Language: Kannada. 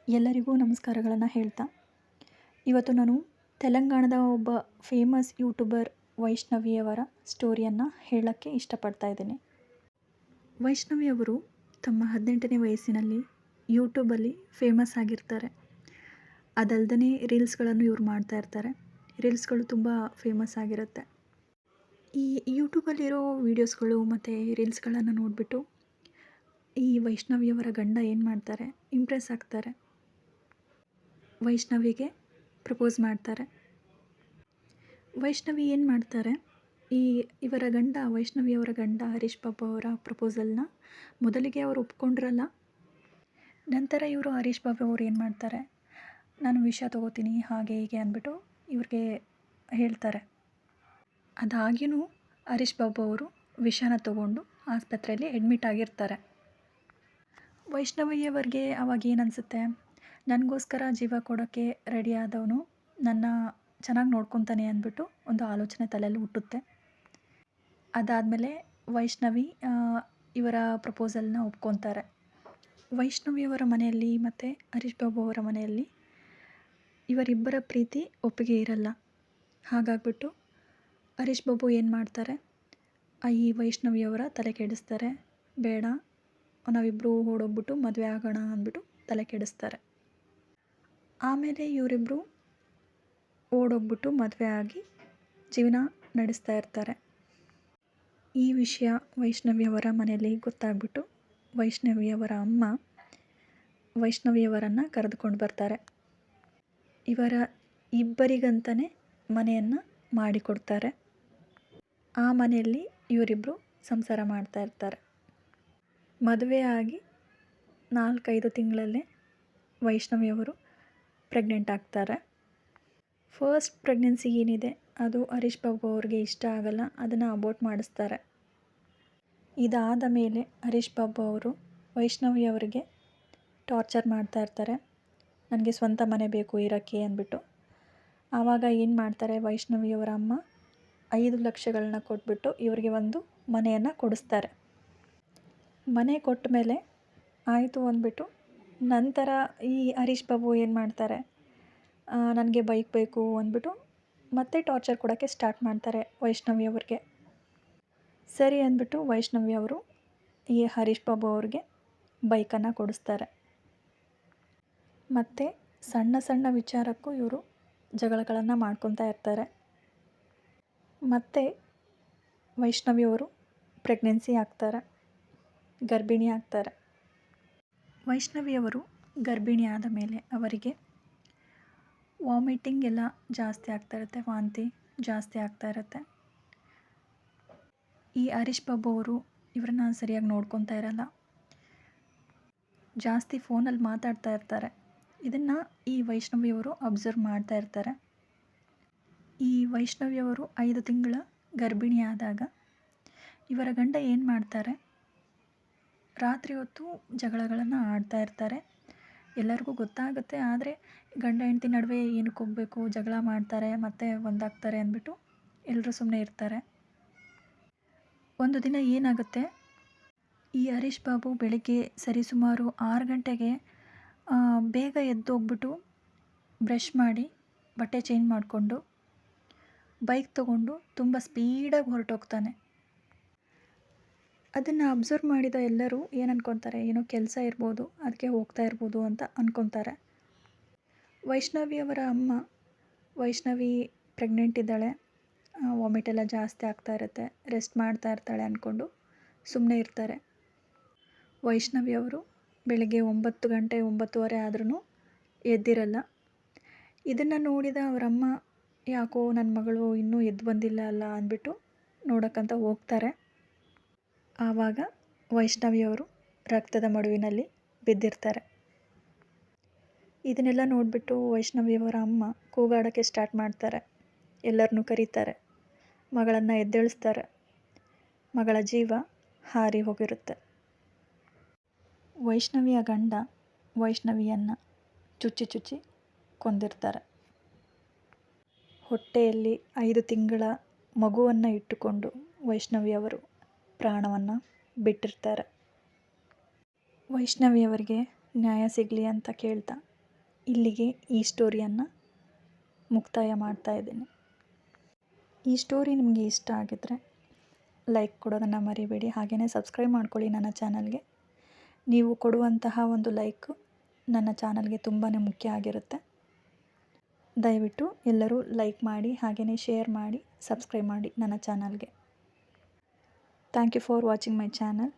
ಎಲ್ಲರಿಗೂ ನಮಸ್ಕಾರಗಳನ್ನು ಹೇಳ್ತಾ ಇವತ್ತು ನಾನು ತೆಲಂಗಾಣದ ಒಬ್ಬ ಫೇಮಸ್ ಯೂಟ್ಯೂಬರ್ ವೈಷ್ಣವಿಯವರ ಸ್ಟೋರಿಯನ್ನು ಹೇಳೋಕ್ಕೆ ಇಷ್ಟಪಡ್ತಾ ಇದ್ದೀನಿ. ವೈಷ್ಣವಿಯವರು ತಮ್ಮ 18ನೇ ವಯಸ್ಸಿನಲ್ಲಿ ಯೂಟ್ಯೂಬಲ್ಲಿ ಫೇಮಸ್ ಆಗಿರ್ತಾರೆ. ಅದಲ್ಲದೆ ರೀಲ್ಸ್ಗಳನ್ನು ಇವ್ರು ಮಾಡ್ತಾ ಇರ್ತಾರೆ. ರೀಲ್ಸ್ಗಳು ತುಂಬ ಫೇಮಸ್ ಆಗಿರುತ್ತೆ. ಈ ಯೂಟ್ಯೂಬಲ್ಲಿರೋ ವೀಡಿಯೋಸ್ಗಳು ಮತ್ತು ರೀಲ್ಸ್ಗಳನ್ನು ನೋಡಿಬಿಟ್ಟು ಈ ವೈಷ್ಣವಿಯವರ ಗಂಡ ಏನು ಮಾಡ್ತಾರೆ, ಇಂಪ್ರೆಸ್ ಆಗ್ತಾರೆ. ವೈಷ್ಣವಿಗೆ ಪ್ರಪೋಸ್ ಮಾಡ್ತಾರೆ. ವೈಷ್ಣವಿ ಏನು ಮಾಡ್ತಾರೆ, ಇವರ ಗಂಡ ವೈಷ್ಣವಿಯವರ ಗಂಡ ಹರೀಶ್ ಬಾಬು ಅವರ ಪ್ರಪೋಸಲ್ನ ಮೊದಲಿಗೆ ಅವರು ಒಪ್ಕೊಂಡ್ರಲ್ಲ. ನಂತರ ಇವರು ಹರೀಶ್ ಬಾಬು ಅವರು ಏನು ಮಾಡ್ತಾರೆ, ನಾನು ವಿಷ ತೊಗೋತೀನಿ ಹಾಗೆ ಹೀಗೆ ಅಂದ್ಬಿಟ್ಟು ಇವ್ರಿಗೆ ಹೇಳ್ತಾರೆ. ಅದಾಗಿಯೂ ಹರೀಶ್ ಬಾಬು ಅವರು ವಿಷನ ತಗೊಂಡು ಆಸ್ಪತ್ರೆಯಲ್ಲಿ ಅಡ್ಮಿಟ್ ಆಗಿರ್ತಾರೆ. ವೈಷ್ಣವಿಯವರಿಗೆ ಅವಾಗ ಏನು ಅನಿಸುತ್ತೆ, ನನಗೋಸ್ಕರ ಜೀವ ಕೊಡೋಕ್ಕೆ ರೆಡಿ ಆದವನು ನನ್ನ ಚೆನ್ನಾಗಿ ನೋಡ್ಕೊತಾನೆ ಅಂದ್ಬಿಟ್ಟು ಒಂದು ಆಲೋಚನೆ ತಲೆಯಲ್ಲಿ ಹುಟ್ಟುತ್ತೆ. ಅದಾದಮೇಲೆ ವೈಷ್ಣವಿ ಇವರ ಪ್ರಪೋಸಲ್ನ ಒಪ್ಕೊತಾರೆ. ವೈಷ್ಣವಿಯವರ ಮನೆಯಲ್ಲಿ ಮತ್ತು ಹರೀಶ್ ಬಾಬು ಅವರ ಮನೆಯಲ್ಲಿ ಇವರಿಬ್ಬರ ಪ್ರೀತಿ ಒಪ್ಪಿಗೆ ಇರಲ್ಲ. ಹಾಗಾಗ್ಬಿಟ್ಟು ಹರೀಶ್ ಬಾಬು ಏನು ಮಾಡ್ತಾರೆ, ಈ ವೈಷ್ಣವಿಯವರ ತಲೆ ಕೆಡಿಸ್ತಾರೆ. ಬೇಡ, ನಾವಿಬ್ಬರು ಓಡೋಗ್ಬಿಟ್ಟು ಮದುವೆ ಆಗೋಣ ಅಂದ್ಬಿಟ್ಟು ತಲೆ ಕೆಡಿಸ್ತಾರೆ. ಆಮೇಲೆ ಇವರಿಬ್ಬರು ಓಡೋಗ್ಬಿಟ್ಟು ಮದುವೆ ಆಗಿ ಜೀವನ ನಡೆಸ್ತಾ ಇರ್ತಾರೆ. ಈ ವಿಷಯ ವೈಷ್ಣವಿಯವರ ಮನೆಯಲ್ಲಿ ಗೊತ್ತಾಗ್ಬಿಟ್ಟು ವೈಷ್ಣವಿಯವರ ಅಮ್ಮ ವೈಷ್ಣವಿಯವರನ್ನು ಕರೆದುಕೊಂಡು ಬರ್ತಾರೆ. ಇವರ ಇಬ್ಬರಿಗಂತಲೇ ಮನೆಯನ್ನು ಮಾಡಿಕೊಡ್ತಾರೆ. ಆ ಮನೆಯಲ್ಲಿ ಇವರಿಬ್ಬರು ಸಂಸಾರ ಮಾಡ್ತಾ ಇರ್ತಾರೆ. ಮದುವೆ ಆಗಿ 4-5 ತಿಂಗಳಲ್ಲೇ ವೈಷ್ಣವಿಯವರು ಪ್ರೆಗ್ನೆಂಟ್ ಆಗ್ತಾರೆ. ಫಸ್ಟ್ ಪ್ರೆಗ್ನೆನ್ಸಿ ಏನಿದೆ ಅದು ಹರೀಶ್ ಬಾಬು ಅವ್ರಿಗೆ ಇಷ್ಟ ಆಗಲ್ಲ, ಅದನ್ನು ಅಬೋರ್ಟ್ ಮಾಡಿಸ್ತಾರೆ. ಇದಾದ ಮೇಲೆ ಹರೀಶ್ ಬಾಬು ಅವರು ವೈಷ್ಣವಿಯವರಿಗೆ ಟಾರ್ಚರ್ ಮಾಡ್ತಾ ಇರ್ತಾರೆ. ನನಗೆ ಸ್ವಂತ ಮನೆ ಬೇಕು ಇರೋಕ್ಕೆ ಅಂದ್ಬಿಟ್ಟು. ಆವಾಗ ಏನು ಮಾಡ್ತಾರೆ, ವೈಷ್ಣವಿಯವರ ಅಮ್ಮ 5 ಲಕ್ಷಗಳನ್ನ ಕೊಟ್ಬಿಟ್ಟು ಇವರಿಗೆ ಒಂದು ಮನೆಯನ್ನು ಕೊಡಿಸ್ತಾರೆ. ಮನೆ ಕೊಟ್ಟ ಮೇಲೆ ಆಯಿತು ಅಂದ್ಬಿಟ್ಟು ನಂತರ ಈ ಹರೀಶ್ ಬಾಬು ಏನು ಮಾಡ್ತಾರೆ, ನನಗೆ ಬೈಕ್ ಬೇಕು ಅಂದ್ಬಿಟ್ಟು ಮತ್ತೆ ಟಾರ್ಚರ್ ಕೊಡೋಕ್ಕೆ ಸ್ಟಾರ್ಟ್ ಮಾಡ್ತಾರೆ ವೈಷ್ಣವಿಯವ್ರಿಗೆ. ಸರಿ ಅಂದ್ಬಿಟ್ಟು ವೈಷ್ಣವಿಯವರು ಈ ಹರೀಶ್ ಬಾಬು ಅವ್ರಿಗೆ ಬೈಕನ್ನು ಕೊಡಿಸ್ತಾರೆ. ಮತ್ತು ಸಣ್ಣ ಸಣ್ಣ ವಿಚಾರಕ್ಕೂ ಇವರು ಜಗಳಗಳನ್ನು ಮಾಡ್ಕೊತಾ ಇರ್ತಾರೆ. ಮತ್ತು ವೈಷ್ಣವಿಯವರು ಪ್ರೆಗ್ನೆನ್ಸಿ ಆಗ್ತಾರೆ, ಗರ್ಭಿಣಿ ಆಗ್ತಾರೆ. ವೈಷ್ಣವಿಯವರು ಗರ್ಭಿಣಿ ಆದ ಮೇಲೆ ಅವರಿಗೆ ವಾಮಿಟಿಂಗ್ ಎಲ್ಲ ಜಾಸ್ತಿ ಆಗ್ತಾ ಇರುತ್ತೆ, ವಾಂತಿ ಜಾಸ್ತಿ ಆಗ್ತಾ ಇರುತ್ತೆ. ಈ ಹರೀಶ್ ಬಾಬು ಅವರು ಇವರನ್ನ ಸರಿಯಾಗಿ ನೋಡ್ಕೊತಾ ಇರಲ್ಲ, ಜಾಸ್ತಿ ಫೋನಲ್ಲಿ ಮಾತಾಡ್ತಾ ಇರ್ತಾರೆ. ಇದನ್ನು ಈ ವೈಷ್ಣವಿಯವರು ಅಬ್ಸರ್ವ್ ಮಾಡ್ತಾ ಇರ್ತಾರೆ. ಈ ವೈಷ್ಣವಿಯವರು 5 ತಿಂಗಳ ಗರ್ಭಿಣಿ ಆದಾಗ ಇವರ ಗಂಡ ಏನು ಮಾಡ್ತಾರೆ, ರಾತ್ರಿ ಹೊತ್ತು ಜಗಳಗಳನ್ನು ಆಡ್ತಾ ಇರ್ತಾರೆ. ಎಲ್ಲರಿಗೂ ಗೊತ್ತಾಗುತ್ತೆ, ಆದರೆ ಗಂಡ ಹೆಂಡತಿ ನಡುವೆ ಏನಕ್ಕೆ ಹೋಗಬೇಕು, ಜಗಳ ಮಾಡ್ತಾರೆ ಮತ್ತು ಒಂದಾಗ್ತಾರೆ ಅಂದ್ಬಿಟ್ಟು ಎಲ್ಲರೂ ಸುಮ್ಮನೆ ಇರ್ತಾರೆ. ಒಂದು ದಿನ ಏನಾಗುತ್ತೆ, ಈ ಹರೀಶ್ ಬಾಬು ಬೆಳಗ್ಗೆ ಸರಿಸುಮಾರು 6 ಗಂಟೆಗೆ ಬೇಗ ಎದ್ದೋಗ್ಬಿಟ್ಟು ಬ್ರಷ್ ಮಾಡಿ ಬಟ್ಟೆ ಚೇಂಜ್ ಮಾಡಿಕೊಂಡು ಬೈಕ್ ತೊಗೊಂಡು ತುಂಬ ಸ್ಪೀಡಾಗಿ ಹೊರಟೋಗ್ತಾನೆ. ಅದನ್ನು ಅಬ್ಸರ್ವ್ ಮಾಡಿದ ಎಲ್ಲರೂ ಏನು ಅಂದ್ಕೊತಾರೆ, ಏನೋ ಕೆಲಸ ಇರ್ಬೋದು, ಅದಕ್ಕೆ ಹೋಗ್ತಾ ಇರ್ಬೋದು ಅಂತ ಅಂದ್ಕೊತಾರೆ. ವೈಷ್ಣವಿಯವರ ಅಮ್ಮ, ವೈಷ್ಣವಿ ಪ್ರೆಗ್ನೆಂಟ್ ಇದ್ದಾಳೆ, ವಾಮಿಟ್ ಎಲ್ಲ ಜಾಸ್ತಿ ಆಗ್ತಾ ಇರುತ್ತೆ, ರೆಸ್ಟ್ ಮಾಡ್ತಾ ಇರ್ತಾಳೆ ಅಂದ್ಕೊಂಡು ಸುಮ್ಮನೆ ಇರ್ತಾರೆ. ವೈಷ್ಣವಿಯವರು ಬೆಳಗ್ಗೆ 9 ಗಂಟೆ 9:15 ಆದ್ರೂ ಎದ್ದಿರಲ್ಲ. ಇದನ್ನು ನೋಡಿದ ಅವರಮ್ಮ, ಯಾಕೋ ನನ್ನ ಮಗಳು ಇನ್ನೂ ಎದ್ದು ಬಂದಿಲ್ಲ ಅಲ್ಲ ಅಂದ್ಬಿಟ್ಟು ನೋಡೋಕ್ಕಂತ ಹೋಗ್ತಾರೆ. ಆವಾಗ ವೈಷ್ಣವಿಯವರು ರಕ್ತದ ಮಡುವಿನಲ್ಲಿ ಬಿದ್ದಿರ್ತಾರೆ. ಇದನ್ನೆಲ್ಲ ನೋಡಿಬಿಟ್ಟು ವೈಷ್ಣವಿಯವರ ಅಮ್ಮ ಕೂಗಾಡೋಕ್ಕೆ ಸ್ಟಾರ್ಟ್ ಮಾಡ್ತಾರೆ. ಎಲ್ಲರನ್ನೂ ಕರೀತಾರೆ, ಮಗಳನ್ನು ಎದ್ದೇಳಿಸ್ತಾರೆ. ಮಗಳ ಜೀವ ಹಾರಿ ಹೋಗಿರುತ್ತೆ. ವೈಷ್ಣವಿಯ ಗಂಡ ವೈಷ್ಣವಿಯನ್ನು ಚುಚ್ಚಿ ಕೊಂದಿರ್ತಾರೆ. ಹೊಟ್ಟೆಯಲ್ಲಿ 5 ತಿಂಗಳ ಮಗುವನ್ನು ಇಟ್ಟುಕೊಂಡು ವೈಷ್ಣವಿಯವರು ಪ್ರಾಣವನ್ನು ಬಿಟ್ಟಿರ್ತಾರೆ. ವೈಷ್ಣವಿಯವರಿಗೆ ನ್ಯಾಯ ಸಿಗಲಿ ಅಂತ ಕೇಳ್ತಾ ಇಲ್ಲಿಗೆ ಈ ಸ್ಟೋರಿಯನ್ನು ಮುಕ್ತಾಯ ಮಾಡ್ತಾ ಇದ್ದೀನಿ. ಈ ಸ್ಟೋರಿ ನಿಮಗೆ ಇಷ್ಟ ಆಗಿದ್ದರೆ ಲೈಕ್ ಕೊಡೋದನ್ನು ಮರಿಬೇಡಿ. ಹಾಗೆಯೇ ಸಬ್ಸ್ಕ್ರೈಬ್ ಮಾಡ್ಕೊಳ್ಳಿ ನನ್ನ ಚಾನಲ್ಗೆ. ನೀವು ಕೊಡುವಂತಹ ಒಂದು ಲೈಕು ನನ್ನ ಚಾನಲ್ಗೆ ತುಂಬಾ ಮುಖ್ಯ ಆಗಿರುತ್ತೆ. ದಯವಿಟ್ಟು ಎಲ್ಲರೂ ಲೈಕ್ ಮಾಡಿ, ಹಾಗೆಯೇ ಶೇರ್ ಮಾಡಿ, ಸಬ್ಸ್ಕ್ರೈಬ್ ಮಾಡಿ ನನ್ನ ಚಾನಲ್ಗೆ. Thank you for watching my channel.